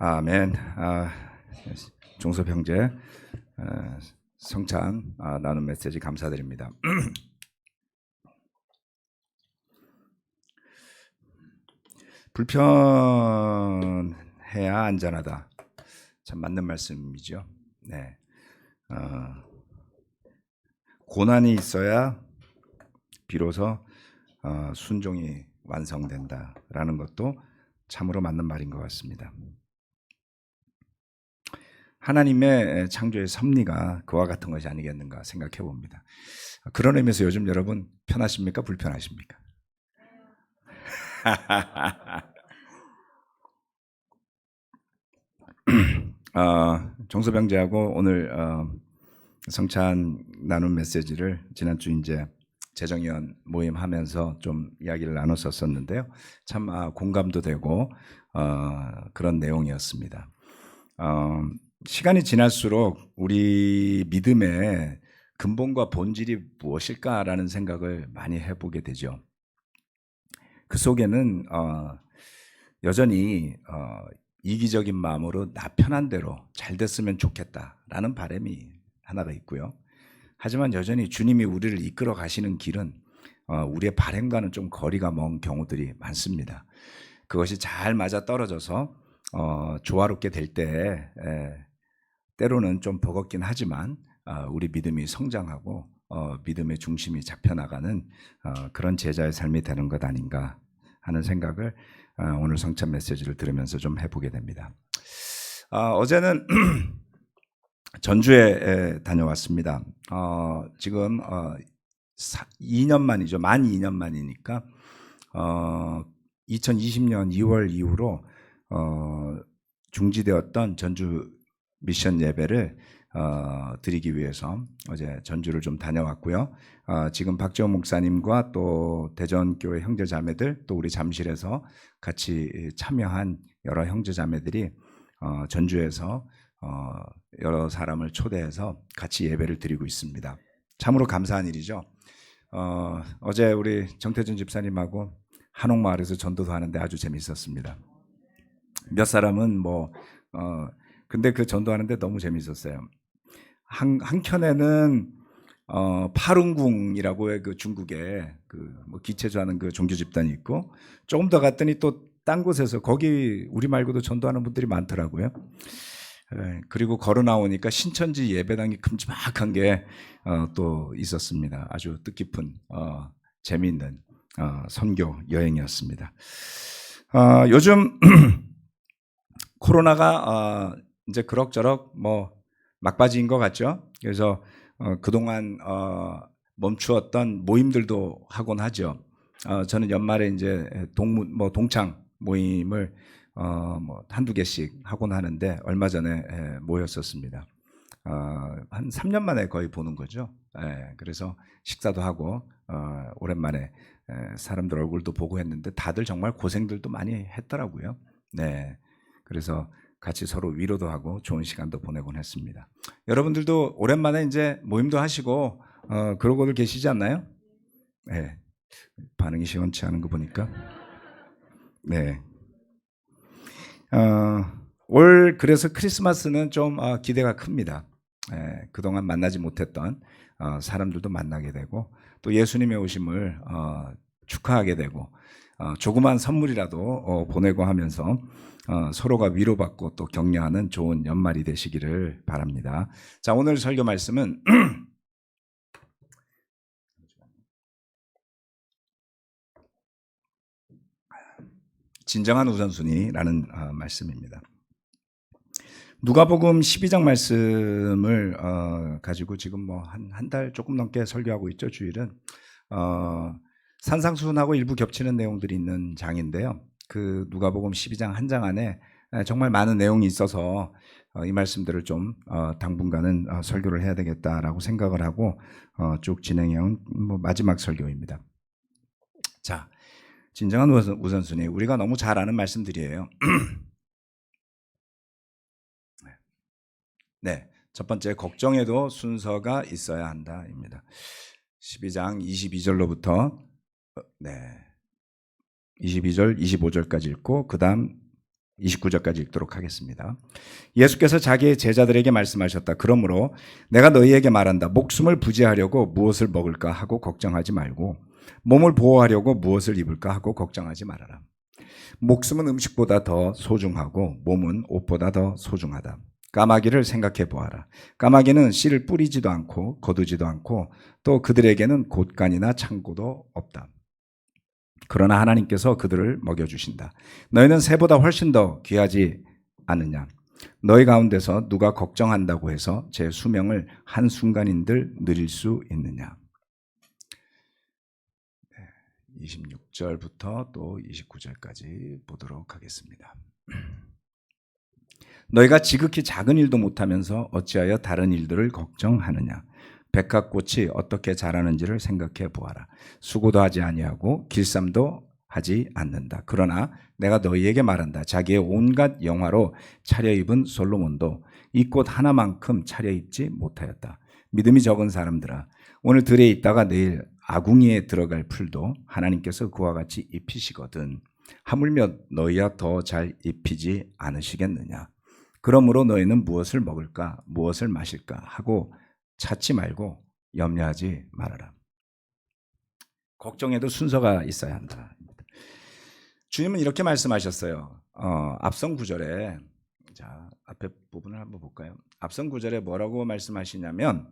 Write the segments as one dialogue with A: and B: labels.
A: 아멘. 종섭 형제, 성찬 나눈 메시지 감사드립니다. 불편해야 안전하다. 참 맞는 말씀이죠. 네. 고난이 있어야 비로소 순종이 완성된다라는 것도 참으로 맞는 말인 것 같습니다. 하나님의 창조의 섭리가 그와 같은 것이 아니겠는가 생각해 봅니다. 그런 의미에서 요즘 여러분 편하십니까? 불편하십니까? 정소병제하고 오늘 성찬 나눈 메시지를 지난주 이제 재정위원 모임하면서 좀 이야기를 나눴었는데요. 참 공감도 되고 그런 내용이었습니다. 시간이 지날수록 우리 믿음의 근본과 본질이 무엇일까라는 생각을 많이 해보게 되죠. 그 속에는 여전히 이기적인 마음으로 나 편한 대로 잘 됐으면 좋겠다라는 바람이 하나가 있고요. 하지만 여전히 주님이 우리를 이끌어 가시는 길은 우리의 바람과는 좀 거리가 먼 경우들이 많습니다. 그것이 잘 맞아 떨어져서 조화롭게 될 때 때로는 좀 버겁긴 하지만 우리 믿음이 성장하고 믿음의 중심이 잡혀나가는 그런 제자의 삶이 되는 것 아닌가 하는 생각을 오늘 성찬 메시지를 들으면서 좀 해보게 됩니다. 어제는 전주에 다녀왔습니다. 지금 2년 만이죠. 만 2년 만이니까 2020년 2월 이후로 중지되었던 전주 미션 예배를 드리기 위해서 어제 전주를 좀 다녀왔고요. 지금 박재호 목사님과 또 대전교회 형제자매들 또 우리 잠실에서 같이 참여한 여러 형제자매들이 전주에서 여러 사람을 초대해서 같이 예배를 드리고 있습니다. 참으로 감사한 일이죠. 어제 우리 정태준 집사님하고 한옥마을에서 전도도 하는데 아주 재밌었습니다. 몇 사람은 근데 그 전도하는데 너무 재밌었어요. 한켠에는 파룬궁이라고의 그 중국의 기체주하는 그 종교 집단이 있고 조금 더 갔더니 또 딴 곳에서 거기 우리 말고도 전도하는 분들이 많더라고요. 그리고 걸어 나오니까 신천지 예배당이 큼지막한 게 또 있었습니다. 아주 뜻깊은 재미있는 선교 여행이었습니다. 요즘 코로나가 이제 그럭저럭 막바지인 것 같죠. 그래서 그동안 멈추었던 모임들도 하곤 하죠. 저는 연말에 이제 동창 모임을 한두 개씩 하곤 하는데 얼마 전에 모였었습니다. 한 3년 만에 거의 보는 거죠. 그래서 식사도 하고 오랜만에 사람들 얼굴도 보고 했는데 다들 정말 고생들도 많이 했더라고요. 네, 그래서 같이 서로 위로도 하고 좋은 시간도 보내곤 했습니다. 여러분들도 오랜만에 이제 모임도 하시고 그러고들 계시지 않나요? 네, 반응이 시원치 않은 거 보니까. 네. 올 그래서 크리스마스는 좀 기대가 큽니다. 그동안 만나지 못했던 사람들도 만나게 되고 또 예수님의 오심을 축하하게 되고 조그만 선물이라도 보내고 하면서 서로가 위로받고 또 격려하는 좋은 연말이 되시기를 바랍니다. 자, 오늘 설교 말씀은 진정한 우선순위라는 말씀입니다. 누가복음 12장 말씀을 가지고 지금 한 달 조금 넘게 설교하고 있죠. 주일은 산상수훈하고 일부 겹치는 내용들이 있는 장인데요. 그 누가복음 12장 한 장 안에 정말 많은 내용이 있어서 이 말씀들을 좀 당분간은 설교를 해야 되겠다라고 생각을 하고 쭉 진행해온 마지막 설교입니다. 자, 진정한 우선순위, 우리가 너무 잘 아는 말씀들이에요. 네, 첫 번째, 걱정에도 순서가 있어야 한다입니다. 12장 22절로부터 22절, 25절까지 읽고 그 다음 29절까지 읽도록 하겠습니다. 예수께서 자기의 제자들에게 말씀하셨다. 그러므로 내가 너희에게 말한다. 목숨을 부지하려고 무엇을 먹을까 하고 걱정하지 말고 몸을 보호하려고 무엇을 입을까 하고 걱정하지 말아라. 목숨은 음식보다 더 소중하고 몸은 옷보다 더 소중하다. 까마귀를 생각해 보아라. 까마귀는 씨를 뿌리지도 않고 거두지도 않고 또 그들에게는 곳간이나 창고도 없다. 그러나 하나님께서 그들을 먹여주신다. 너희는 새보다 훨씬 더 귀하지 않느냐. 너희 가운데서 누가 걱정한다고 해서 제 수명을 한순간인들 누릴 수 있느냐. 26절부터 또 29절까지 보도록 하겠습니다. 너희가 지극히 작은 일도 못하면서 어찌하여 다른 일들을 걱정하느냐. 백합꽃이 어떻게 자라는지를 생각해 보아라. 수고도 하지 아니하고 길쌈도 하지 않는다. 그러나 내가 너희에게 말한다. 자기의 온갖 영화로 차려입은 솔로몬도 이 꽃 하나만큼 차려입지 못하였다. 믿음이 적은 사람들아, 오늘 들에 있다가 내일 아궁이에 들어갈 풀도 하나님께서 그와 같이 입히시거든 하물며 너희야 더 잘 입히지 않으시겠느냐. 그러므로 너희는 무엇을 먹을까 무엇을 마실까 하고 찾지 말고 염려하지 말아라. 걱정에도 순서가 있어야 한다. 주님은 이렇게 말씀하셨어요. 앞선 구절에, 자, 앞에 부분을 한번 볼까요? 앞선 구절에 뭐라고 말씀하시냐면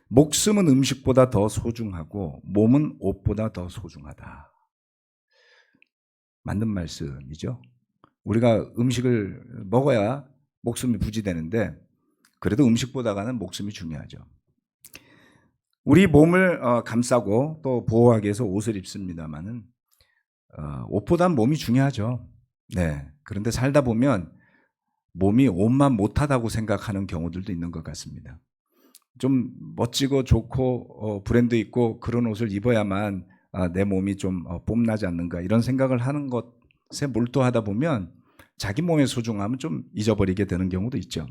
A: 목숨은 음식보다 더 소중하고 몸은 옷보다 더 소중하다. 맞는 말씀이죠. 우리가 음식을 먹어야 목숨이 부지되는데 그래도 음식보다는 목숨이 중요하죠. 우리 몸을 감싸고 또 보호하기 위해서 옷을 입습니다만은 옷보다는 몸이 중요하죠. 네. 그런데 살다 보면 몸이 옷만 못하다고 생각하는 경우들도 있는 것 같습니다. 좀 멋지고 좋고 브랜드 있고 그런 옷을 입어야만 내 몸이 좀 뽐나지 않는가 이런 생각을 하는 것에 몰두하다 보면 자기 몸의 소중함은 좀 잊어버리게 되는 경우도 있죠.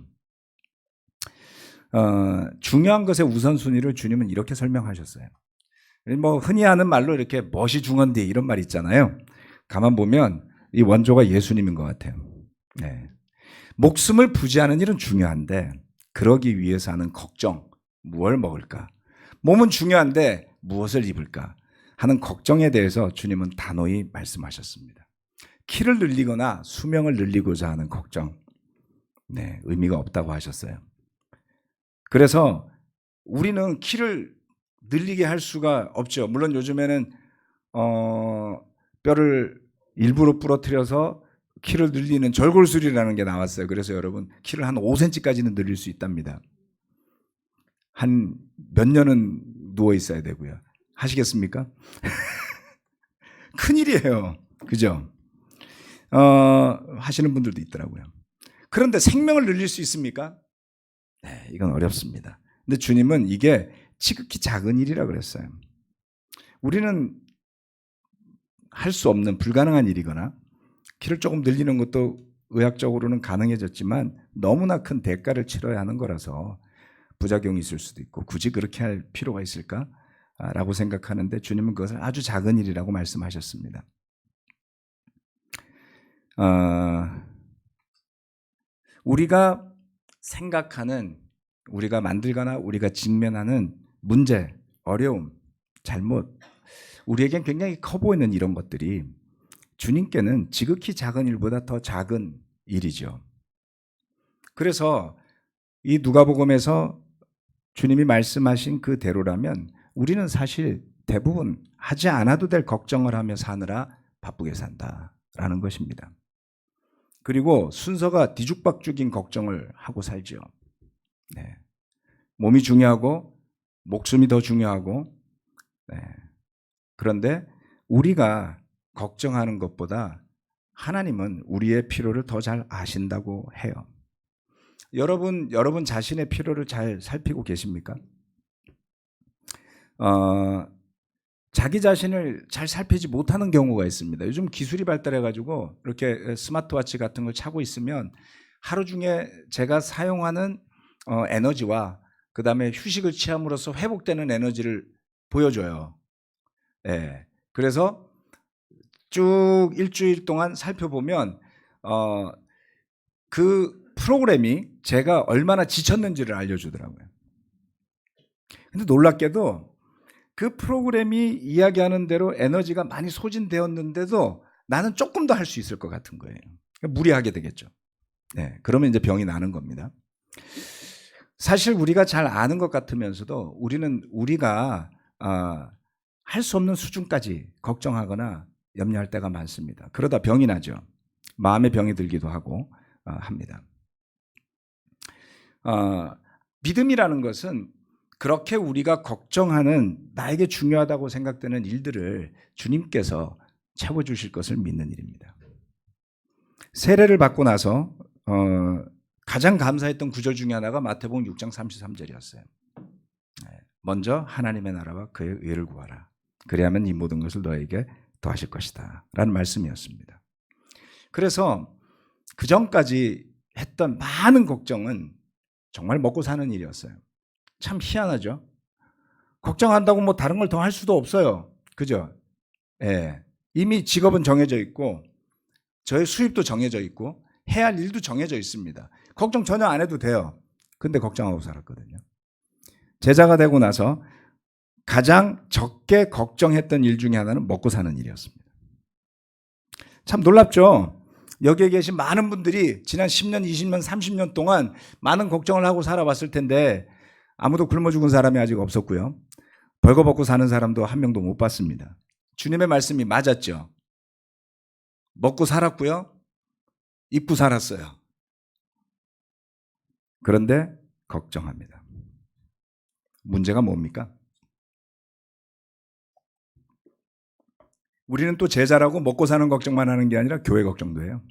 A: 중요한 것의 우선순위를 주님은 이렇게 설명하셨어요. 뭐 흔히 하는 말로 이렇게 멋이 중헌디 이런 말 있잖아요. 가만 보면 이 원조가 예수님인 것 같아요. 네. 목숨을 부지하는 일은 중요한데 그러기 위해서 하는 걱정, 무엇을 먹을까? 몸은 중요한데 무엇을 입을까? 하는 걱정에 대해서 주님은 단호히 말씀하셨습니다. 키를 늘리거나 수명을 늘리고자 하는 걱정, 네, 의미가 없다고 하셨어요. 그래서 우리는 키를 늘리게 할 수가 없죠. 물론 요즘에는 뼈를 일부러 부러뜨려서 키를 늘리는 절골술이라는 게 나왔어요. 그래서 여러분 키를 한 5cm까지는 늘릴 수 있답니다. 한 몇 년은 누워 있어야 되고요. 하시겠습니까? 큰일이에요. 그죠? 하시는 분들도 있더라고요. 그런데 생명을 늘릴 수 있습니까? 네, 이건 어렵습니다. 근데 주님은 이게 지극히 작은 일이라 그랬어요. 우리는 할 수 없는 불가능한 일이거나 키를 조금 늘리는 것도 의학적으로는 가능해졌지만 너무나 큰 대가를 치러야 하는 거라서 부작용이 있을 수도 있고 굳이 그렇게 할 필요가 있을까? 라고 생각하는데 주님은 그것을 아주 작은 일이라고 말씀하셨습니다. 우리가 생각하는, 우리가 만들거나 우리가 직면하는 문제, 어려움, 잘못, 우리에겐 굉장히 커 보이는 이런 것들이 주님께는 지극히 작은 일보다 더 작은 일이죠. 그래서 이 누가복음에서 주님이 말씀하신 그대로라면 우리는 사실 대부분 하지 않아도 될 걱정을 하며 사느라 바쁘게 산다라는 것입니다. 그리고 순서가 뒤죽박죽인 걱정을 하고 살죠. 네. 몸이 중요하고 목숨이 더 중요하고, 네. 그런데 우리가 걱정하는 것보다 하나님은 우리의 필요를 더 잘 아신다고 해요. 여러분 자신의 필요를 잘 살피고 계십니까? 자기 자신을 잘 살피지 못하는 경우가 있습니다. 요즘 기술이 발달해가지고 이렇게 스마트워치 같은 걸 차고 있으면 하루 중에 제가 사용하는 에너지와 그 다음에 휴식을 취함으로써 회복되는 에너지를 보여줘요. 네. 그래서 쭉 일주일 동안 살펴보면 그 프로그램이 제가 얼마나 지쳤는지를 알려주더라고요. 근데 놀랍게도 그 프로그램이 이야기하는 대로 에너지가 많이 소진되었는데도 나는 조금 더 할 수 있을 것 같은 거예요. 무리하게 되겠죠. 네, 그러면 이제 병이 나는 겁니다. 사실 우리가 잘 아는 것 같으면서도 우리가 할 수 없는 수준까지 걱정하거나 염려할 때가 많습니다. 그러다 병이 나죠. 마음의 병이 들기도 하고 합니다. 믿음이라는 것은 그렇게 우리가 걱정하는 나에게 중요하다고 생각되는 일들을 주님께서 채워주실 것을 믿는 일입니다. 세례를 받고 나서 가장 감사했던 구절 중에 하나가 마태복음 6장 33절이었어요. 먼저 하나님의 나라와 그의 의를 구하라. 그리하면 이 모든 것을 너에게 더하실 것이다 라는 말씀이었습니다. 그래서 그 전까지 했던 많은 걱정은 정말 먹고 사는 일이었어요. 참 희한하죠. 걱정한다고 뭐 다른 걸 더 할 수도 없어요. 그죠? 예. 이미 직업은 정해져 있고 저의 수입도 정해져 있고 해야 할 일도 정해져 있습니다. 걱정 전혀 안 해도 돼요. 근데 걱정하고 살았거든요. 제자가 되고 나서 가장 적게 걱정했던 일 중에 하나는 먹고 사는 일이었습니다. 참 놀랍죠? 여기에 계신 많은 분들이 지난 10년, 20년, 30년 동안 많은 걱정을 하고 살아왔을 텐데 아무도 굶어 죽은 사람이 아직 없었고요. 벌거벗고 사는 사람도 한 명도 못 봤습니다. 주님의 말씀이 맞았죠. 먹고 살았고요. 입고 살았어요. 그런데 걱정합니다. 문제가 뭡니까? 우리는 또 제자라고 먹고 사는 걱정만 하는 게 아니라 교회 걱정도 해요.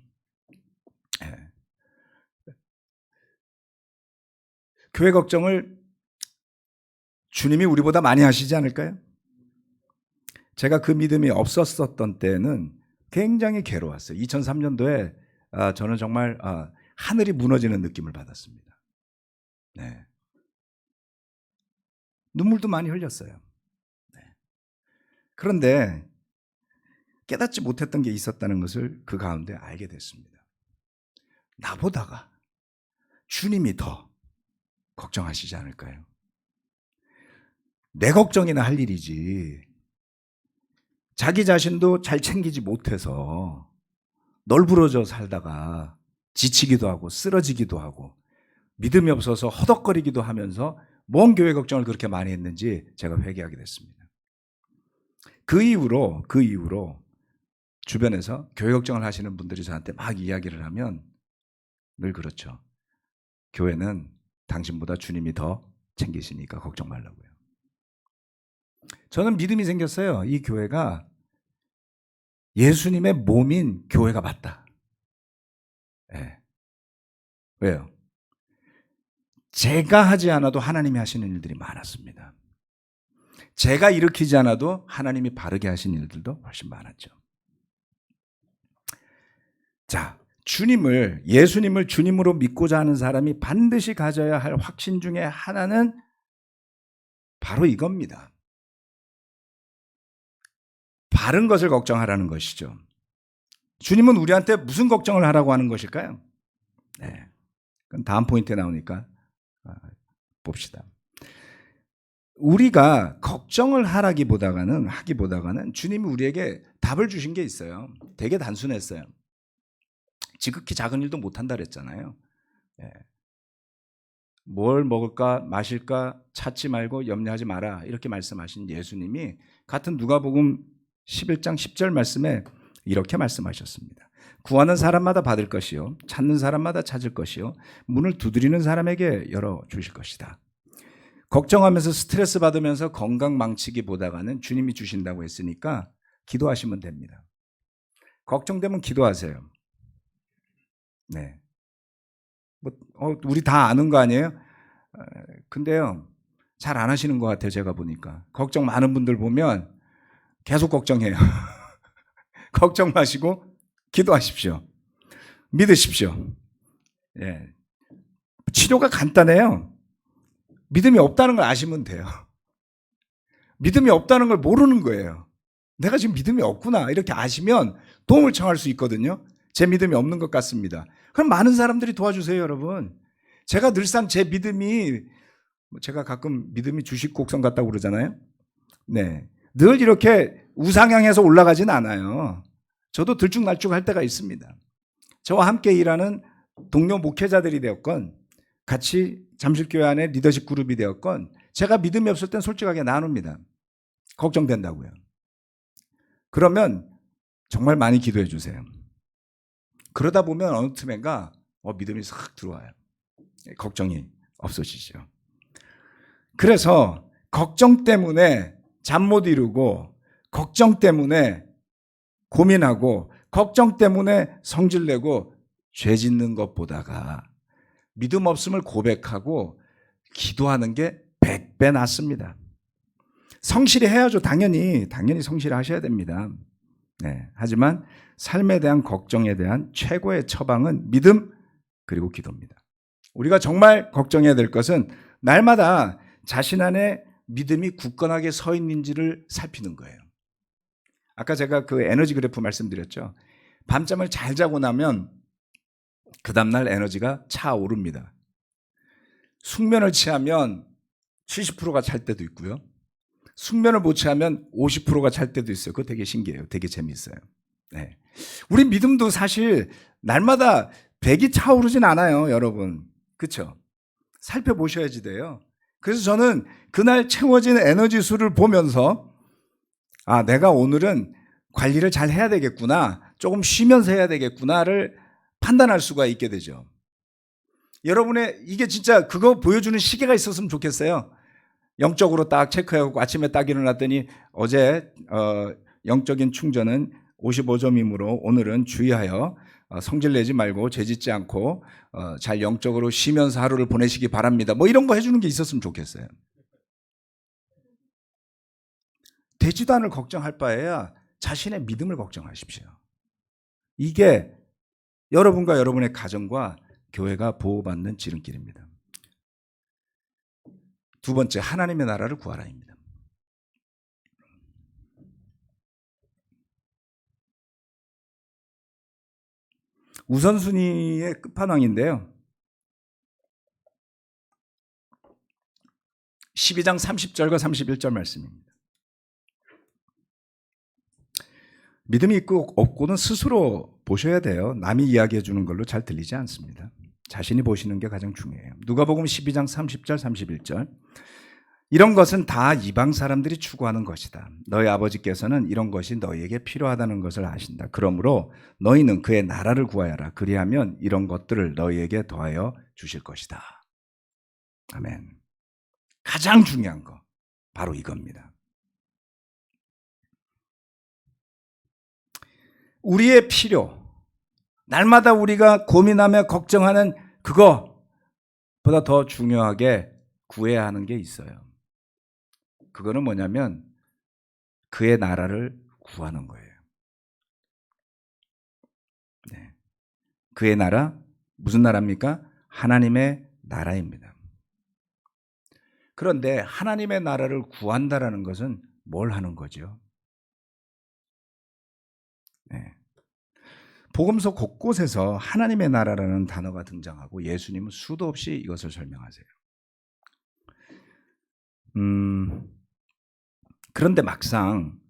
A: 네. 교회 걱정을 주님이 우리보다 많이 하시지 않을까요? 제가 그 믿음이 없었던 때는 굉장히 괴로웠어요. 2003년도에 저는 정말 하늘이 무너지는 느낌을 받았습니다. 네. 눈물도 많이 흘렸어요. 네. 그런데 깨닫지 못했던 게 있었다는 것을 그 가운데 알게 됐습니다. 나보다가 주님이 더 걱정하시지 않을까요? 내 걱정이나 할 일이지. 자기 자신도 잘 챙기지 못해서 널브러져 살다가 지치기도 하고 쓰러지기도 하고 믿음이 없어서 허덕거리기도 하면서 뭔 교회 걱정을 그렇게 많이 했는지 제가 회개하게 됐습니다. 그 이후로 주변에서 교회 걱정을 하시는 분들이 저한테 막 이야기를 하면 늘 그렇죠. 교회는 당신보다 주님이 더 챙기시니까 걱정 말라고요. 저는 믿음이 생겼어요. 이 교회가 예수님의 몸인 교회가 맞다. 네. 왜요? 제가 하지 않아도 하나님이 하시는 일들이 많았습니다. 제가 일으키지 않아도 하나님이 바르게 하신 일들도 훨씬 많았죠. 자, 예수님을 주님으로 믿고자 하는 사람이 반드시 가져야 할 확신 중에 하나는 바로 이겁니다. 바른 것을 걱정하라는 것이죠. 주님은 우리한테 무슨 걱정을 하라고 하는 것일까요? 네. 그럼 다음 포인트에 나오니까 봅시다. 우리가 걱정을 하기보다는 주님이 우리에게 답을 주신 게 있어요. 되게 단순했어요. 지극히 작은 일도 못한다 그랬잖아요. 네. 뭘 먹을까 마실까 찾지 말고 염려하지 마라 이렇게 말씀하신 예수님이 같은 누가복음 11장 10절 말씀에 이렇게 말씀하셨습니다. 구하는 사람마다 받을 것이요 찾는 사람마다 찾을 것이요 문을 두드리는 사람에게 열어주실 것이다. 걱정하면서 스트레스 받으면서 건강 망치기보다는 주님이 주신다고 했으니까 기도하시면 됩니다. 걱정되면 기도하세요. 네. 우리 다 아는 거 아니에요? 근데요, 잘 안 하시는 것 같아요. 제가 보니까 걱정 많은 분들 보면 계속 걱정해요. 걱정 마시고 기도하십시오. 믿으십시오. 예. 치료가 간단해요. 믿음이 없다는 걸 아시면 돼요. 믿음이 없다는 걸 모르는 거예요. 내가 지금 믿음이 없구나 이렇게 아시면 도움을 청할 수 있거든요. 제 믿음이 없는 것 같습니다. 그럼 많은 사람들이 도와주세요, 여러분. 제가 늘상 제 믿음이, 제가 가끔 믿음이 주식 곡선 같다고 그러잖아요. 네. 늘 이렇게 우상향해서 올라가진 않아요. 저도 들쭉날쭉 할 때가 있습니다. 저와 함께 일하는 동료 목회자들이 되었건, 같이 잠실교회 안에 리더십 그룹이 되었건, 제가 믿음이 없을 땐 솔직하게 나눕니다. 걱정된다고요. 그러면 정말 많이 기도해 주세요. 그러다 보면 어느 틈엔가 믿음이 싹 들어와요. 걱정이 없어지죠. 그래서 걱정 때문에 잠 못 이루고, 걱정 때문에 고민하고, 걱정 때문에 성질내고 죄 짓는 것보다가 믿음 없음을 고백하고 기도하는 게 100배 낫습니다. 성실히 해야죠. 당연히 성실히 하셔야 됩니다. 네. 하지만 삶에 대한 걱정에 대한 최고의 처방은 믿음 그리고 기도입니다. 우리가 정말 걱정해야 될 것은 날마다 자신 안에 믿음이 굳건하게 서 있는지를 살피는 거예요. 아까 제가 그 에너지 그래프 말씀드렸죠. 밤잠을 잘 자고 나면 그 다음날 에너지가 차오릅니다. 숙면을 취하면 70%가 찰 때도 있고요. 숙면을 못 취하면 50%가 찰 때도 있어요. 그거 되게 신기해요. 되게 재미있어요. 네. 우리 믿음도 사실 날마다 100이 차오르진 않아요, 여러분. 그렇죠? 살펴보셔야지 돼요. 그래서 저는 그날 채워진 에너지 수를 보면서 내가 오늘은 관리를 잘 해야 되겠구나, 조금 쉬면서 해야 되겠구나를 판단할 수가 있게 되죠. 여러분의 이게 진짜 그거 보여주는 시계가 있었으면 좋겠어요. 영적으로 딱 체크하고 아침에 딱 일어났더니 어제 영적인 충전은 55점이므로 오늘은 주의하여 성질내지 말고 죄짓지 않고 잘 영적으로 쉬면서 하루를 보내시기 바랍니다. 뭐 이런 거 해주는 게 있었으면 좋겠어요. 되지도 않을 걱정할 바에야 자신의 믿음을 걱정하십시오. 이게 여러분과 여러분의 가정과 교회가 보호받는 지름길입니다. 두 번째, 하나님의 나라를 구하라입니다. 우선순위의 끝판왕인데요. 12장 30절과 31절 말씀입니다. 믿음이 있고 없고는 스스로 보셔야 돼요. 남이 이야기해 주는 걸로 잘 들리지 않습니다. 자신이 보시는 게 가장 중요해요. 누가복음 12장 30절 31절. 이런 것은 다 이방 사람들이 추구하는 것이다. 너희 아버지께서는 이런 것이 너희에게 필요하다는 것을 아신다. 그러므로 너희는 그의 나라를 구하여라. 그리하면 이런 것들을 너희에게 더하여 주실 것이다. 아멘. 가장 중요한 거 바로 이겁니다. 우리의 필요, 날마다 우리가 고민하며 걱정하는 그거보다 더 중요하게 구해야 하는 게 있어요. 그거는 뭐냐면 그의 나라를 구하는 거예요. 네. 그의 나라, 무슨 나라입니까? 하나님의 나라입니다. 그런데 하나님의 나라를 구한다라는 것은 뭘 하는 거죠? 네. 복음서 곳곳에서 하나님의 나라라는 단어가 등장하고 예수님은 수도 없이 이것을 설명하세요. 그런데 막상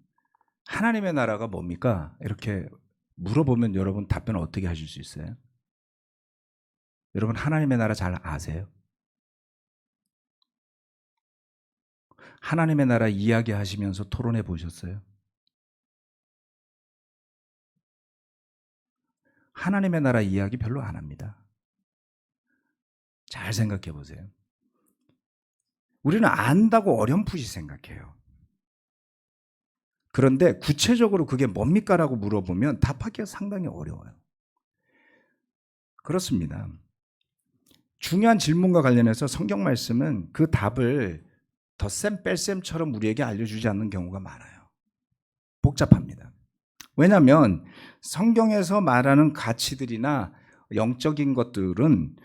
A: 하나님의 나라가 뭡니까? 이렇게 물어보면 여러분 답변을 어떻게 하실 수 있어요? 여러분 하나님의 나라 잘 아세요? 하나님의 나라 이야기하시면서 토론해 보셨어요? 하나님의 나라 이야기 별로 안 합니다. 잘 생각해 보세요. 우리는 안다고 어렴풋이 생각해요. 그런데 구체적으로 그게 뭡니까? 라고 물어보면 답하기가 상당히 어려워요. 그렇습니다. 중요한 질문과 관련해서 성경 말씀은 그 답을 덧셈 뺄셈처럼 우리에게 알려주지 않는 경우가 많아요. 복잡합니다. 왜냐하면 성경에서 말하는 가치들이나 영적인 것들은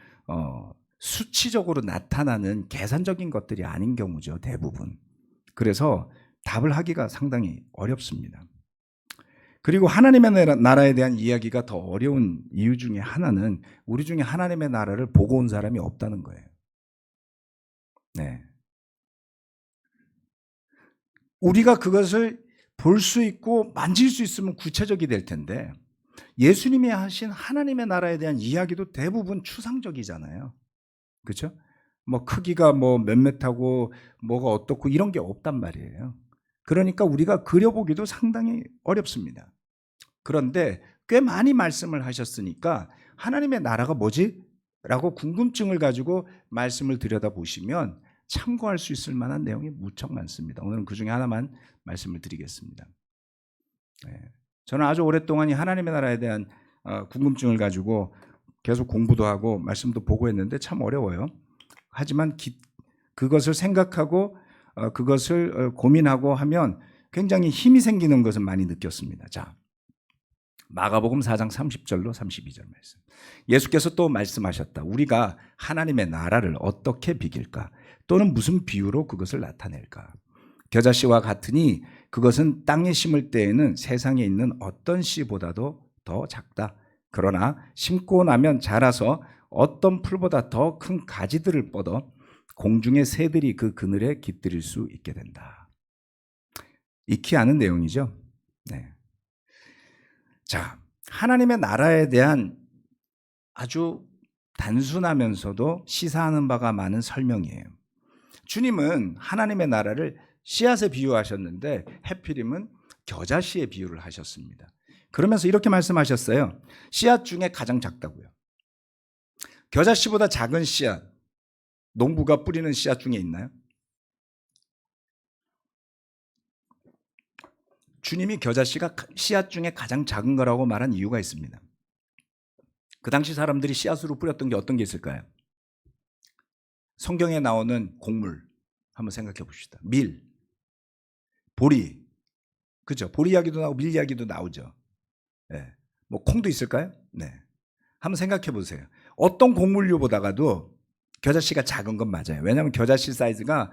A: 수치적으로 나타나는 계산적인 것들이 아닌 경우죠. 대부분. 그래서 답을 하기가 상당히 어렵습니다. 그리고 하나님의 나라에 대한 이야기가 더 어려운 이유 중에 하나는 우리 중에 하나님의 나라를 보고 온 사람이 없다는 거예요. 네. 우리가 그것을 볼 수 있고 만질 수 있으면 구체적이 될 텐데 예수님이 하신 하나님의 나라에 대한 이야기도 대부분 추상적이잖아요. 그렇죠? 뭐 크기가 뭐 몇몇하고 뭐가 어떻고 이런 게 없단 말이에요. 그러니까 우리가 그려보기도 상당히 어렵습니다. 그런데 꽤 많이 말씀을 하셨으니까 하나님의 나라가 뭐지? 라고 궁금증을 가지고 말씀을 들여다보시면 참고할 수 있을 만한 내용이 무척 많습니다. 오늘은 그 중에 하나만 말씀을 드리겠습니다. 저는 아주 오랫동안 이 하나님의 나라에 대한 궁금증을 가지고 계속 공부도 하고 말씀도 보고 했는데 참 어려워요. 하지만 그것을 생각하고 그것을 고민하고 하면 굉장히 힘이 생기는 것을 많이 느꼈습니다. 자, 마가복음 4장 30절로 32절 말씀. 예수께서 또 말씀하셨다. 우리가 하나님의 나라를 어떻게 비길까? 또는 무슨 비유로 그것을 나타낼까? 겨자씨와 같으니 그것은 땅에 심을 때에는 세상에 있는 어떤 씨보다도 더 작다. 그러나 심고 나면 자라서 어떤 풀보다 더 큰 가지들을 뻗어 공중의 새들이 그 그늘에 깃들일 수 있게 된다. 익히 아는 내용이죠. 네. 자, 하나님의 나라에 대한 아주 단순하면서도 시사하는 바가 많은 설명이에요. 주님은 하나님의 나라를 씨앗에 비유하셨는데 해필이면 겨자씨에 비유를 하셨습니다. 그러면서 이렇게 말씀하셨어요. 씨앗 중에 가장 작다고요. 겨자씨보다 작은 씨앗, 농부가 뿌리는 씨앗 중에 있나요? 주님이 겨자씨가 씨앗 중에 가장 작은 거라고 말한 이유가 있습니다. 그 당시 사람들이 씨앗으로 뿌렸던 게 어떤 게 있을까요? 성경에 나오는 곡물 한번 생각해 봅시다. 밀, 보리, 그죠? 보리 이야기도 나오고 밀 이야기도 나오죠. 네. 뭐 콩도 있을까요? 네. 한번 생각해 보세요. 어떤 곡물류보다가도 겨자씨가 작은 건 맞아요. 왜냐하면 겨자씨 사이즈가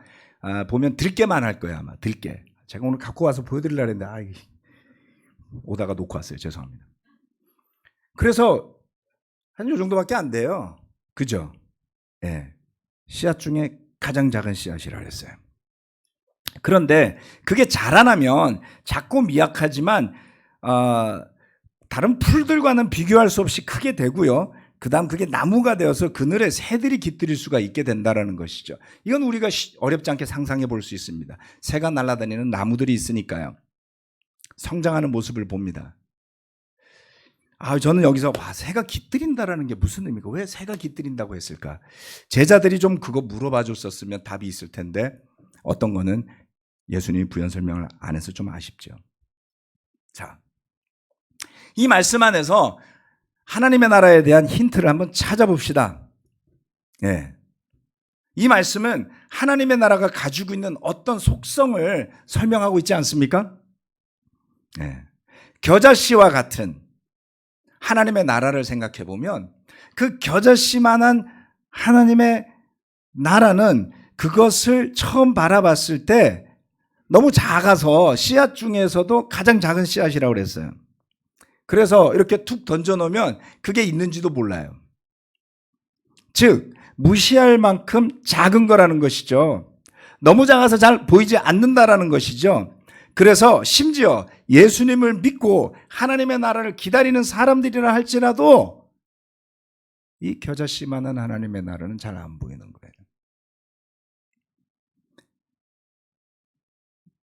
A: 보면 들깨만 할 거예요 아마. 들깨. 제가 오늘 갖고 와서 보여드리려고 했는데 오다가 놓고 왔어요. 죄송합니다. 그래서 한 요 정도밖에 안 돼요. 그죠? 예. 네. 씨앗 중에 가장 작은 씨앗이라 그랬어요. 그런데 그게 자라나면 작고 미약하지만 다른 풀들과는 비교할 수 없이 크게 되고요. 그 다음 그게 나무가 되어서 그늘에 새들이 깃들일 수가 있게 된다는 것이죠. 이건 우리가 어렵지 않게 상상해 볼 수 있습니다. 새가 날아다니는 나무들이 있으니까요. 성장하는 모습을 봅니다. 저는 여기서 새가 깃들인다라는 게 무슨 의미가, 왜 새가 깃들인다고 했을까? 제자들이 좀 그거 물어봐 줬었으면 답이 있을 텐데 어떤 거는 예수님이 부연 설명을 안 해서 좀 아쉽죠. 자, 이 말씀 안에서 하나님의 나라에 대한 힌트를 한번 찾아봅시다. 예. 이 말씀은 하나님의 나라가 가지고 있는 어떤 속성을 설명하고 있지 않습니까? 예. 겨자씨와 같은 하나님의 나라를 생각해 보면 그 겨자씨만한 하나님의 나라는 그것을 처음 바라봤을 때 너무 작아서 씨앗 중에서도 가장 작은 씨앗이라고 그랬어요. 그래서 이렇게 툭 던져놓으면 그게 있는지도 몰라요. 즉 무시할 만큼 작은 거라는 것이죠. 너무 작아서 잘 보이지 않는다라는 것이죠. 그래서 심지어 예수님을 믿고 하나님의 나라를 기다리는 사람들이라 할지라도 이 겨자씨만한 하나님의 나라는 잘 안 보이는 거예요.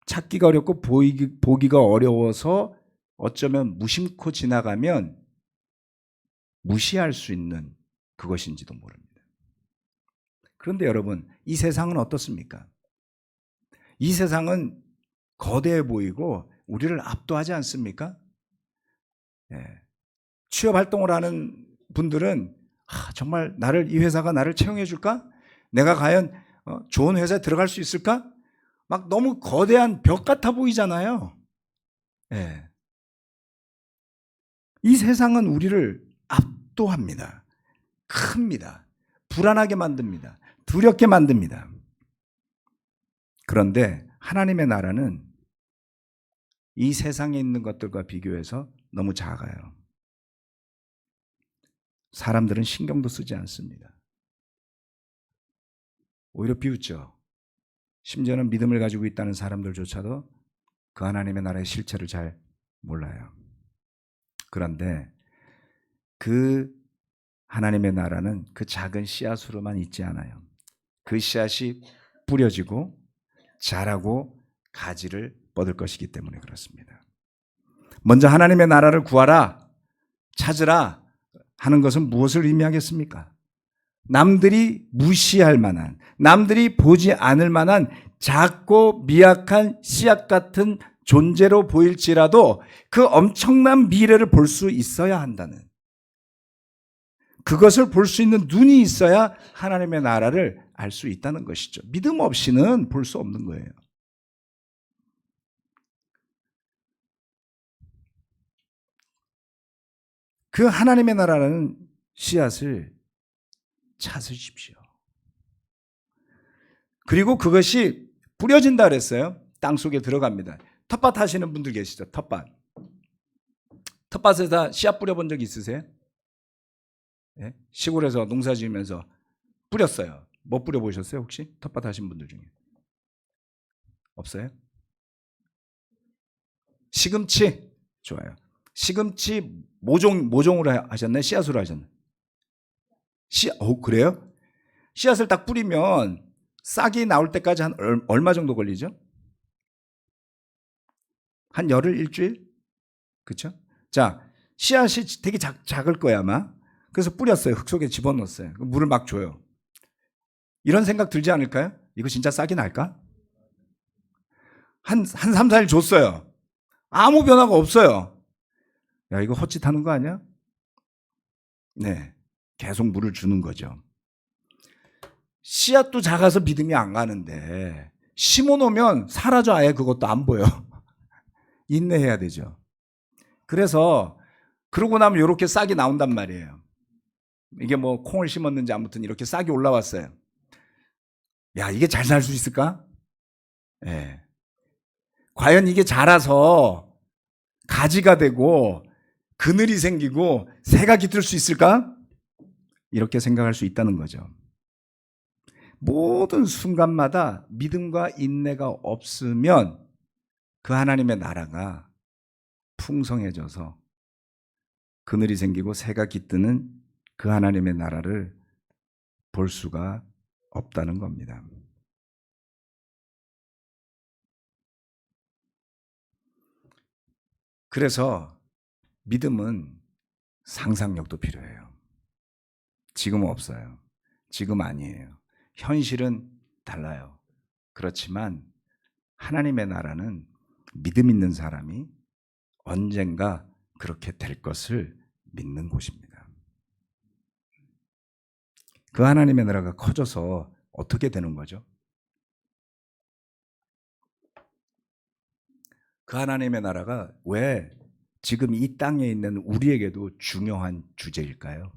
A: 찾기가 어렵고 보기가 어려워서 어쩌면 무심코 지나가면 무시할 수 있는 그것인지도 모릅니다. 그런데 여러분, 이 세상은 어떻습니까? 이 세상은 거대해 보이고 우리를 압도하지 않습니까? 예. 취업 활동을 하는 분들은 정말 이 회사가 나를 채용해 줄까? 내가 과연 좋은 회사에 들어갈 수 있을까? 막 너무 거대한 벽 같아 보이잖아요. 예. 이 세상은 우리를 압도합니다. 큽니다. 불안하게 만듭니다. 두렵게 만듭니다. 그런데 하나님의 나라는 이 세상에 있는 것들과 비교해서 너무 작아요. 사람들은 신경도 쓰지 않습니다. 오히려 비웃죠. 심지어는 믿음을 가지고 있다는 사람들조차도 그 하나님의 나라의 실체를 잘 몰라요. 그런데 그 하나님의 나라는 그 작은 씨앗으로만 있지 않아요. 그 씨앗이 뿌려지고 자라고 가지를 뻗을 것이기 때문에 그렇습니다. 먼저 하나님의 나라를 구하라, 찾으라 하는 것은 무엇을 의미하겠습니까? 남들이 무시할 만한, 남들이 보지 않을 만한 작고 미약한 씨앗 같은 존재로 보일지라도 그 엄청난 미래를 볼 수 있어야 한다는, 그것을 볼 수 있는 눈이 있어야 하나님의 나라를 알 수 있다는 것이죠. 믿음 없이는 볼 수 없는 거예요. 그 하나님의 나라라는 씨앗을 찾으십시오. 그리고 그것이 뿌려진다 그랬어요. 땅 속에 들어갑니다. 텃밭 하시는 분들 계시죠? 텃밭. 텃밭에다 씨앗 뿌려본 적 있으세요? 네? 시골에서 농사 지으면서 뿌렸어요. 뭐 뿌려보셨어요 혹시? 텃밭 하신 분들 중에. 없어요? 시금치? 좋아요. 시금치 모종으로 하셨나요? 씨앗으로 하셨나요? 그래요? 씨앗을 딱 뿌리면 싹이 나올 때까지 한 얼마 정도 걸리죠? 한 열흘, 일주일? 그렇죠? 자, 씨앗이 되게 작을 거야 아마. 그래서 뿌렸어요. 흙 속에 집어넣었어요. 물을 막 줘요. 이런 생각 들지 않을까요? 이거 진짜 싹이 날까? 한 3, 4일 줬어요. 아무 변화가 없어요. 야, 이거 헛짓하는 거 아니야? 네, 계속 물을 주는 거죠. 씨앗도 작아서 믿음이 안 가는데 심어놓으면 사라져. 아예 그것도 안 보여. 인내해야 되죠. 그래서 그러고 나면 이렇게 싹이 나온단 말이에요. 이게 뭐 콩을 심었는지 아무튼 이렇게 싹이 올라왔어요. 야, 이게 잘 살 수 있을까? 네. 과연 이게 자라서 가지가 되고 그늘이 생기고 새가 깃들 수 있을까? 이렇게 생각할 수 있다는 거죠. 모든 순간마다 믿음과 인내가 없으면 그 하나님의 나라가 풍성해져서 그늘이 생기고 새가 깃드는 그 하나님의 나라를 볼 수가 없다는 겁니다. 그래서 믿음은 상상력도 필요해요. 지금은 없어요. 지금 아니에요. 현실은 달라요. 그렇지만 하나님의 나라는 믿음 있는 사람이 언젠가 그렇게 될 것을 믿는 곳입니다. 그 하나님의 나라가 커져서 어떻게 되는 거죠? 그 하나님의 나라가 왜 지금 이 땅에 있는 우리에게도 중요한 주제일까요?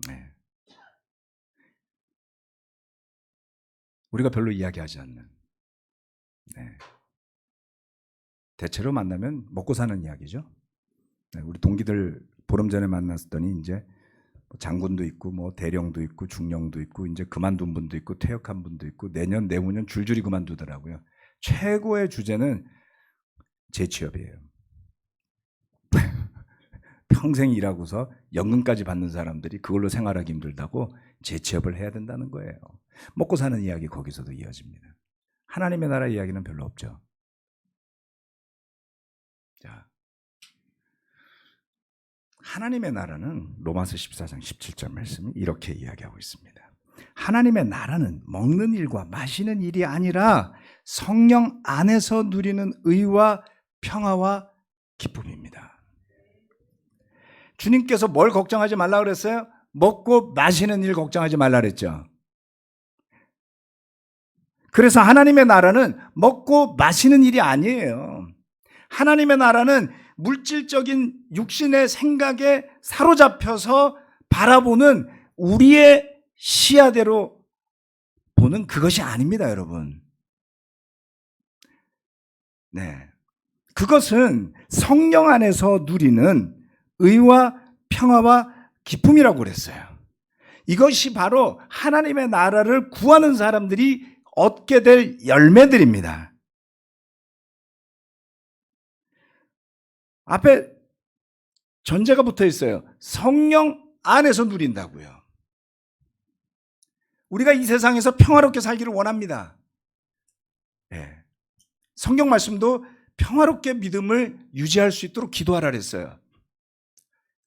A: 네. 우리가 별로 이야기하지 않는, 네. 대체로 만나면 먹고 사는 이야기죠. 네. 우리 동기들 보름 전에 만났더니 이제 장군도 있고 뭐 대령도 있고 중령도 있고 이제 그만둔 분도 있고 퇴역한 분도 있고 내년 내후년 줄줄이 그만두더라고요. 최고의 주제는 재취업이에요. 평생 일하고서 연금까지 받는 사람들이 그걸로 생활하기 힘들다고 재취업을 해야 된다는 거예요. 먹고 사는 이야기 거기서도 이어집니다. 하나님의 나라 이야기는 별로 없죠. 자, 하나님의 나라는 로마서 14장 17절 말씀이 이렇게 이야기하고 있습니다. 하나님의 나라는 먹는 일과 마시는 일이 아니라 성령 안에서 누리는 의와 평화와 기쁨입니다. 주님께서 뭘 걱정하지 말라 그랬어요? 먹고 마시는 일 걱정하지 말라 그랬죠. 그래서 하나님의 나라는 먹고 마시는 일이 아니에요. 하나님의 나라는 물질적인 육신의 생각에 사로잡혀서 바라보는 우리의 시야대로 보는 그것이 아닙니다, 여러분. 네. 그것은 성령 안에서 누리는 의와 평화와 기쁨이라고 그랬어요. 이것이 바로 하나님의 나라를 구하는 사람들이 얻게 될 열매들입니다. 앞에 전제가 붙어 있어요. 성령 안에서 누린다고요. 우리가 이 세상에서 평화롭게 살기를 원합니다. 네. 성경 말씀도 평화롭게 믿음을 유지할 수 있도록 기도하라 그랬어요.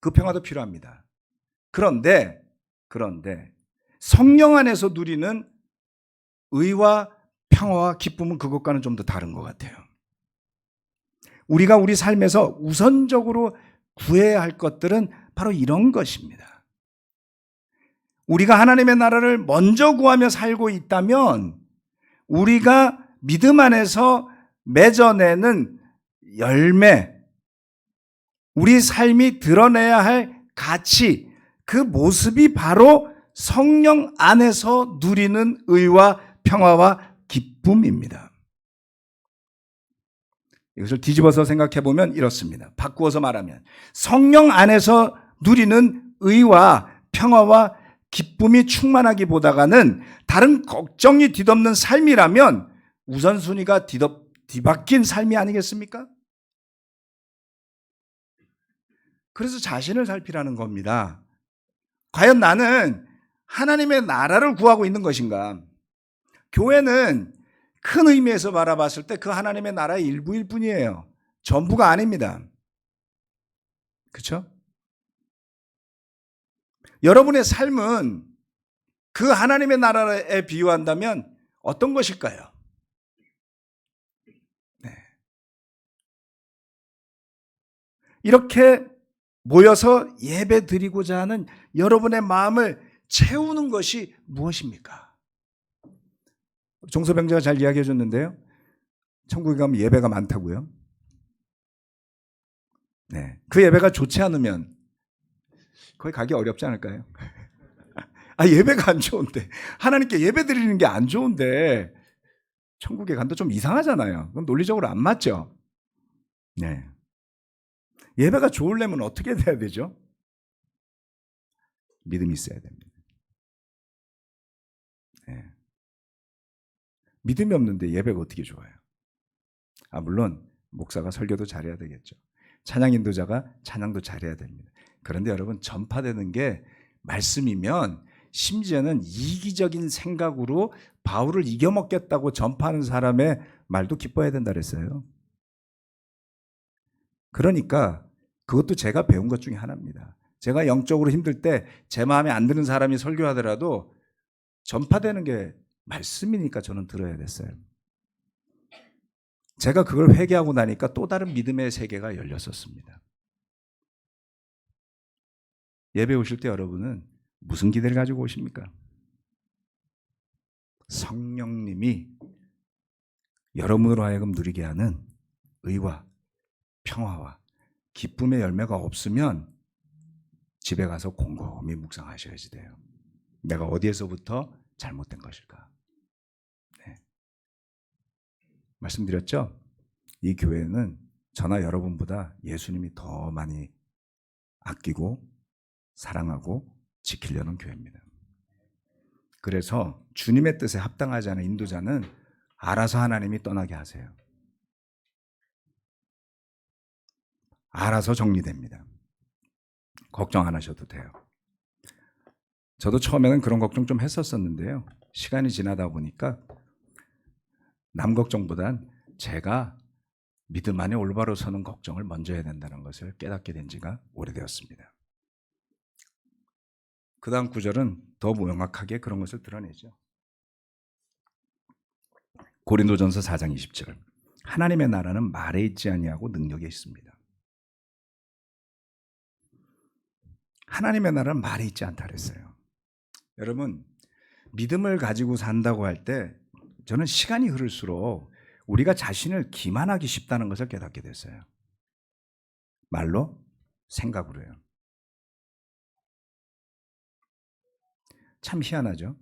A: 그 평화도 필요합니다. 그런데 성령 안에서 누리는 의와 평화와 기쁨은 그것과는 좀 더 다른 것 같아요. 우리가 우리 삶에서 우선적으로 구해야 할 것들은 바로 이런 것입니다. 우리가 하나님의 나라를 먼저 구하며 살고 있다면 우리가 믿음 안에서 맺어내는 열매, 우리 삶이 드러내야 할 가치, 그 모습이 바로 성령 안에서 누리는 의와 평화와 기쁨입니다. 이것을 뒤집어서 생각해 보면 이렇습니다. 바꾸어서 말하면 성령 안에서 누리는 의와 평화와 기쁨이 충만하기보다는 다른 걱정이 뒤덮는 삶이라면 우선순위가 뒤바뀐 삶이 아니겠습니까? 그래서 자신을 살피라는 겁니다. 과연 나는 하나님의 나라를 구하고 있는 것인가? 교회는 큰 의미에서 바라봤을 때 그 하나님의 나라의 일부일 뿐이에요. 전부가 아닙니다. 그렇죠? 여러분의 삶은 그 하나님의 나라에 비유한다면 어떤 것일까요? 네. 이렇게 모여서 예배 드리고자 하는 여러분의 마음을 채우는 것이 무엇입니까? 종소병자가 잘 이야기해 줬는데요. 천국에 가면 예배가 많다고요. 네. 그 예배가 좋지 않으면 거기 가기 어렵지 않을까요? 예배가 안 좋은데, 하나님께 예배 드리는 게 안 좋은데 천국에 간다 좀 이상하잖아요. 그건 논리적으로 안 맞죠? 네. 예배가 좋으려면 어떻게 돼야 되죠? 믿음이 있어야 됩니다. 네. 믿음이 없는데 예배가 어떻게 좋아요? 물론 목사가 설교도 잘해야 되겠죠. 찬양 인도자가 찬양도 잘해야 됩니다. 그런데 여러분, 전파되는 게 말씀이면 심지어는 이기적인 생각으로 바울을 이겨먹겠다고 전파하는 사람의 말도 기뻐해야 된다 그랬어요. 그러니까 그것도 제가 배운 것 중에 하나입니다. 제가 영적으로 힘들 때 제 마음에 안 드는 사람이 설교하더라도 전파되는 게 말씀이니까 저는 들어야 됐어요. 제가 그걸 회개하고 나니까 또 다른 믿음의 세계가 열렸었습니다. 예배 오실 때 여러분은 무슨 기대를 가지고 오십니까? 성령님이 여러분으로 하여금 누리게 하는 의와 평화와 기쁨의 열매가 없으면 집에 가서 곰곰이 묵상하셔야지 돼요. 내가 어디에서부터 잘못된 것일까? 네. 말씀드렸죠? 이 교회는 저나 여러분보다 예수님이 더 많이 아끼고 사랑하고 지키려는 교회입니다. 그래서 주님의 뜻에 합당하지 않은 인도자는 알아서 하나님이 떠나게 하세요. 알아서 정리됩니다. 걱정 안 하셔도 돼요. 저도 처음에는 그런 걱정 좀 했었었는데요. 시간이 지나다 보니까 남 걱정보단 제가 믿음 안에 올바로 서는 걱정을 먼저 해야 된다는 것을 깨닫게 된 지가 오래되었습니다. 그 다음 구절은 더 명확하게 그런 것을 드러내죠. 고린도전서 4장 20절. 하나님의 나라는 말에 있지 아니하고 능력에 있습니다. 하나님의 나라는 말에 있지 않다 그랬어요. 여러분, 믿음을 가지고 산다고 할 때 저는 시간이 흐를수록 우리가 자신을 기만하기 쉽다는 것을 깨닫게 됐어요. 말로, 생각으로요. 참 희한하죠.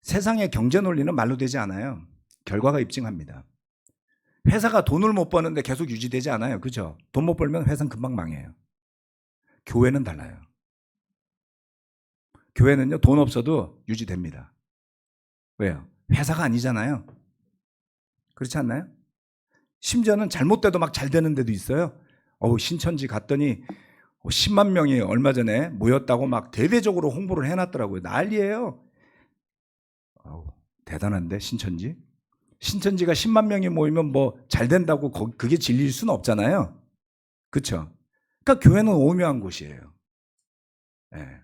A: 세상의 경제 논리는 말로 되지 않아요. 결과가 입증합니다. 회사가 돈을 못 버는데 계속 유지되지 않아요. 그죠? 돈 못 벌면 회사는 금방 망해요. 교회는 달라요. 교회는요, 돈 없어도 유지됩니다. 왜요? 회사가 아니잖아요. 그렇지 않나요? 심지어는 잘못돼도 막 잘 되는 데도 있어요. 신천지 갔더니 10만 명이 얼마 전에 모였다고 막 대대적으로 홍보를 해놨더라고요. 난리예요. 대단한데, 신천지? 신천지가 10만 명이 모이면 뭐 잘 된다고 그게 진리일 수는 없잖아요. 그렇죠? 그러니까 교회는 오묘한 곳이에요. 네.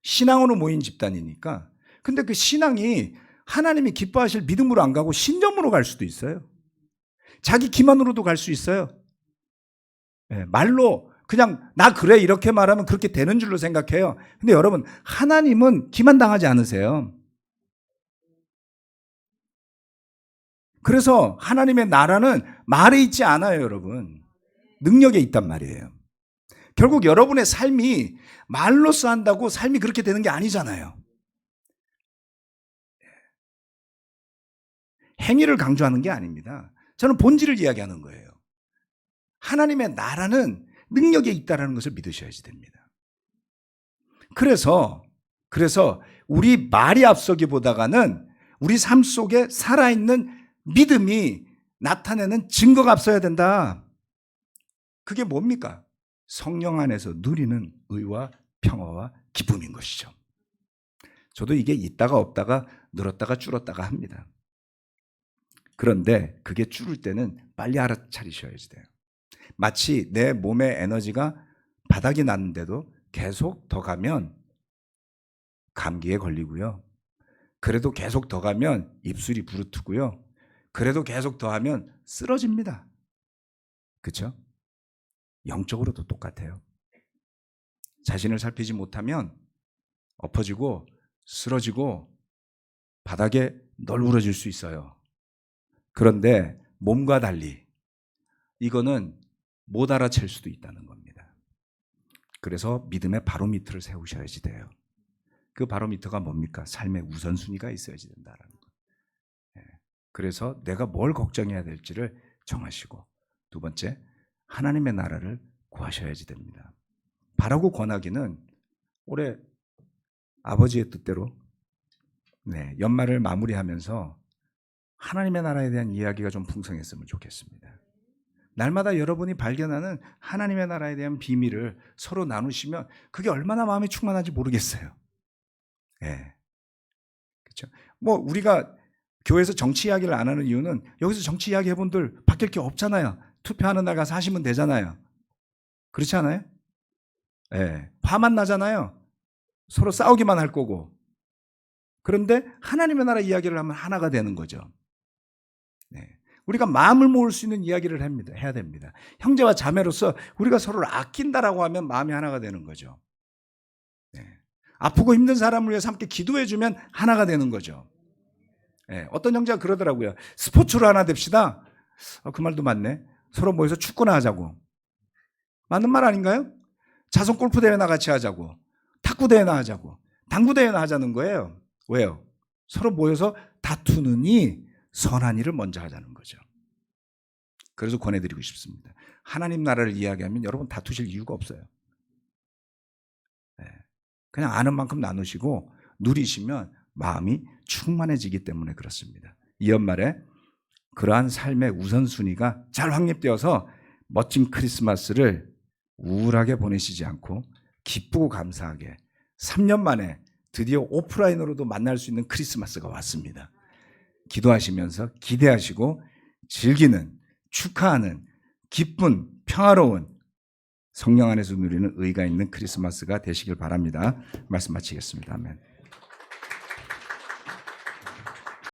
A: 신앙으로 모인 집단이니까. 근데 그 신앙이 하나님이 기뻐하실 믿음으로 안 가고 신념으로 갈 수도 있어요. 자기 기만으로도 갈 수 있어요. 네. 말로 그냥 나 그래 이렇게 말하면 그렇게 되는 줄로 생각해요. 근데 여러분, 하나님은 기만당하지 않으세요. 그래서 하나님의 나라는 말에 있지 않아요, 여러분. 능력에 있단 말이에요. 결국 여러분의 삶이 말로써 한다고 삶이 그렇게 되는 게 아니잖아요. 행위를 강조하는 게 아닙니다. 저는 본질을 이야기하는 거예요. 하나님의 나라는 능력에 있다는 것을 믿으셔야지 됩니다. 그래서 우리 말이 앞서기보다는 우리 삶 속에 살아있는 믿음이 나타내는 증거가 앞서야 된다. 그게 뭡니까? 성령 안에서 누리는 의와 평화와 기쁨인 것이죠. 저도 이게 있다가 없다가 늘었다가 줄었다가 합니다. 그런데 그게 줄을 때는 빨리 알아차리셔야지 돼요. 마치 내 몸의 에너지가 바닥이 났는데도 계속 더 가면 감기에 걸리고요. 그래도 계속 더 가면 입술이 부르트고요. 그래도 계속 더 하면 쓰러집니다. 그렇죠? 영적으로도 똑같아요. 자신을 살피지 못하면 엎어지고 쓰러지고 바닥에 널브러질 수 있어요. 그런데 몸과 달리 이거는 못 알아챌 수도 있다는 겁니다. 그래서 믿음의 바로미터를 세우셔야지 돼요. 그 바로미터가 뭡니까? 삶의 우선순위가 있어야지 된다는 거. 그래서 내가 뭘 걱정해야 될지를 정하시고, 두 번째, 하나님의 나라를 구하셔야지 됩니다. 바라고 권하기는 올해 아버지의 뜻대로 연말을 마무리하면서 하나님의 나라에 대한 이야기가 좀 풍성했으면 좋겠습니다. 날마다 여러분이 발견하는 하나님의 나라에 대한 비밀을 서로 나누시면 그게 얼마나 마음이 충만한지 모르겠어요. 그렇죠? 뭐 우리가 교회에서 정치 이야기를 안 하는 이유는 여기서 정치 이야기 해본들 바뀔 게 없잖아요. 투표하는 날 가서 하시면 되잖아요. 그렇지 않아요? 화만 나잖아요. 서로 싸우기만 할 거고. 그런데 하나님의 나라 이야기를 하면 하나가 되는 거죠. 우리가 마음을 모을 수 있는 이야기를 해야 됩니다. 형제와 자매로서 우리가 서로를 아낀다라고 하면 마음이 하나가 되는 거죠. 아프고 힘든 사람을 위해서 함께 기도해주면 하나가 되는 거죠. 어떤 형제가 그러더라고요. 스포츠로 하나 됩시다. 그 말도 맞네. 서로 모여서 축구나 하자고. 맞는 말 아닌가요? 자선 골프 대회나 같이 하자고. 탁구 대회나 하자고. 당구 대회나 하자는 거예요. 왜요? 서로 모여서 다투느니 선한 일을 먼저 하자는 거죠. 그래서 권해드리고 싶습니다. 하나님 나라를 이야기하면 여러분 다투실 이유가 없어요. 그냥 아는 만큼 나누시고 누리시면 마음이 충만해지기 때문에 그렇습니다. 이 연말에 그러한 삶의 우선순위가 잘 확립되어서 멋진 크리스마스를 우울하게 보내시지 않고 기쁘고 감사하게 3년 만에 드디어 오프라인으로도 만날 수 있는 크리스마스가 왔습니다. 기도하시면서 기대하시고 즐기는, 축하하는, 기쁜, 평화로운 성령 안에서 누리는 의가 있는 크리스마스가 되시길 바랍니다. 말씀 마치겠습니다. 아멘.